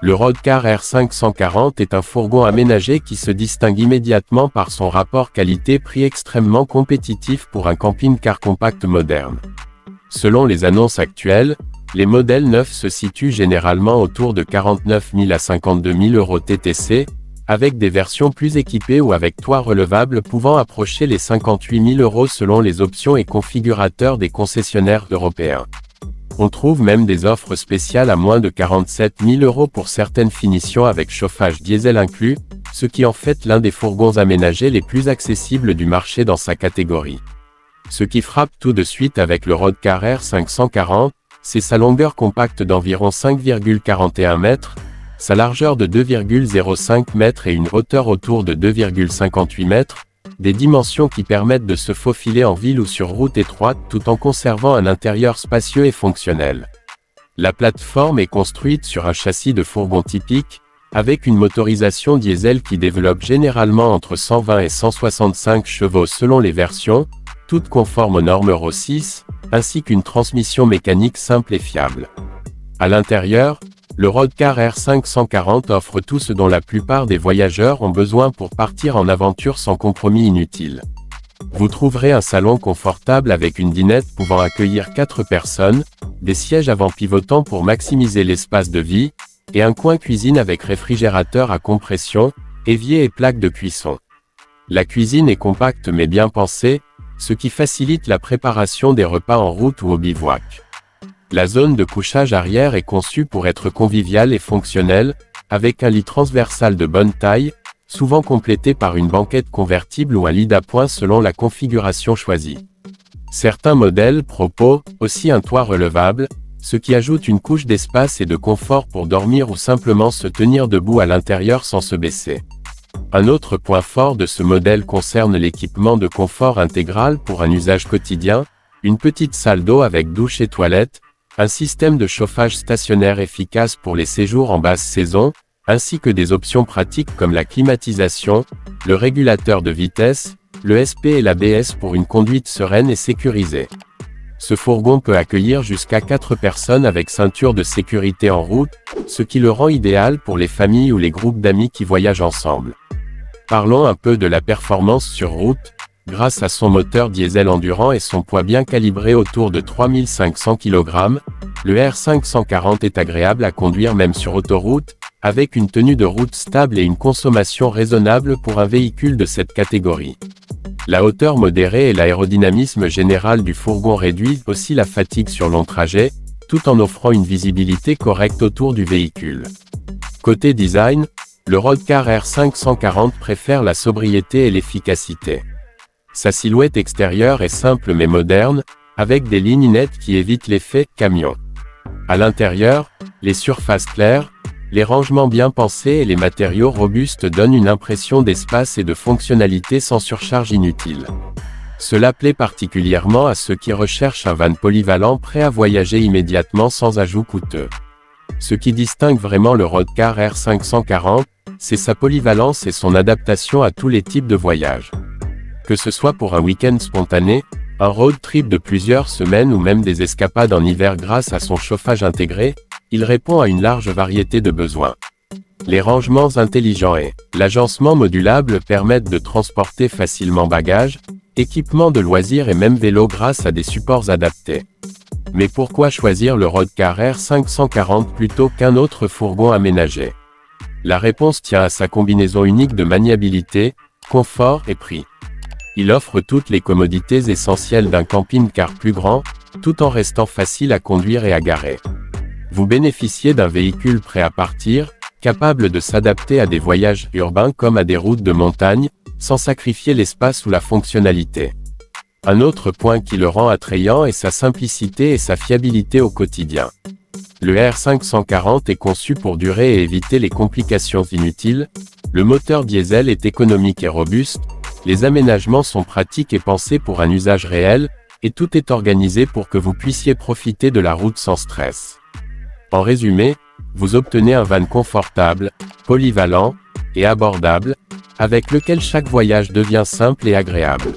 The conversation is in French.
Le Roadcar R540 est un fourgon aménagé qui se distingue immédiatement par son rapport qualité-prix extrêmement compétitif pour un camping-car compact moderne. Selon les annonces actuelles, les modèles neufs se situent généralement autour de 49 000 à 52 000 € TTC, avec des versions plus équipées ou avec toit relevable pouvant approcher les 58 000 € selon les options et configurateurs des concessionnaires européens. On trouve même des offres spéciales à moins de 47 000 € pour certaines finitions avec chauffage diesel inclus, ce qui en fait l'un des fourgons aménagés les plus accessibles du marché dans sa catégorie. Ce qui frappe tout de suite avec le Roadcar R540, c'est sa longueur compacte d'environ 5,41 mètres, sa largeur de 2,05 mètres et une hauteur autour de 2,58 mètres, des dimensions qui permettent de se faufiler en ville ou sur route étroite tout en conservant un intérieur spacieux et fonctionnel. La plateforme est construite sur un châssis de fourgon typique, avec une motorisation diesel qui développe généralement entre 120 et 165 chevaux selon les versions, toutes conformes aux normes Euro 6, ainsi qu'une transmission mécanique simple et fiable. À l'intérieur, le Roadcar R540 offre tout ce dont la plupart des voyageurs ont besoin pour partir en aventure sans compromis inutile. Vous trouverez un salon confortable avec une dinette pouvant accueillir 4 personnes, des sièges avant pivotants pour maximiser l'espace de vie, et un coin cuisine avec réfrigérateur à compression, évier et plaque de cuisson. La cuisine est compacte mais bien pensée, ce qui facilite la préparation des repas en route ou au bivouac. La zone de couchage arrière est conçue pour être conviviale et fonctionnelle, avec un lit transversal de bonne taille, souvent complété par une banquette convertible ou un lit d'appoint selon la configuration choisie. Certains modèles proposent aussi un toit relevable, ce qui ajoute une couche d'espace et de confort pour dormir ou simplement se tenir debout à l'intérieur sans se baisser. Un autre point fort de ce modèle concerne l'équipement de confort intégral pour un usage quotidien, une petite salle d'eau avec douche et toilette, un système de chauffage stationnaire efficace pour les séjours en basse saison, ainsi que des options pratiques comme la climatisation, le régulateur de vitesse, le SP et l'ABS pour une conduite sereine et sécurisée. Ce fourgon peut accueillir jusqu'à 4 personnes avec ceinture de sécurité en route, ce qui le rend idéal pour les familles ou les groupes d'amis qui voyagent ensemble. Parlons un peu de la performance sur route. Grâce à son moteur diesel endurant et son poids bien calibré autour de 3500 kg, le R540 est agréable à conduire même sur autoroute, avec une tenue de route stable et une consommation raisonnable pour un véhicule de cette catégorie. La hauteur modérée et l'aérodynamisme général du fourgon réduisent aussi la fatigue sur long trajet, tout en offrant une visibilité correcte autour du véhicule. Côté design, le Roadcar R540 préfère la sobriété et l'efficacité. Sa silhouette extérieure est simple mais moderne, avec des lignes nettes qui évitent l'effet « camion ». À l'intérieur, les surfaces claires, les rangements bien pensés et les matériaux robustes donnent une impression d'espace et de fonctionnalité sans surcharge inutile. Cela plaît particulièrement à ceux qui recherchent un van polyvalent prêt à voyager immédiatement sans ajout coûteux. Ce qui distingue vraiment le Roadcar R540, c'est sa polyvalence et son adaptation à tous les types de voyages. Que ce soit pour un week-end spontané, un road trip de plusieurs semaines ou même des escapades en hiver grâce à son chauffage intégré, il répond à une large variété de besoins. Les rangements intelligents et l'agencement modulable permettent de transporter facilement bagages, équipements de loisirs et même vélos grâce à des supports adaptés. Mais pourquoi choisir le Roadcar R540 plutôt qu'un autre fourgon aménagé? La réponse tient à sa combinaison unique de maniabilité, confort et prix. Il offre toutes les commodités essentielles d'un camping-car plus grand, tout en restant facile à conduire et à garer. Vous bénéficiez d'un véhicule prêt à partir, capable de s'adapter à des voyages urbains comme à des routes de montagne, sans sacrifier l'espace ou la fonctionnalité. Un autre point qui le rend attrayant est sa simplicité et sa fiabilité au quotidien. Le R540 est conçu pour durer et éviter les complications inutiles, le moteur diesel est économique et robuste, les aménagements sont pratiques et pensés pour un usage réel, et tout est organisé pour que vous puissiez profiter de la route sans stress. En résumé, vous obtenez un van confortable, polyvalent et abordable, avec lequel chaque voyage devient simple et agréable.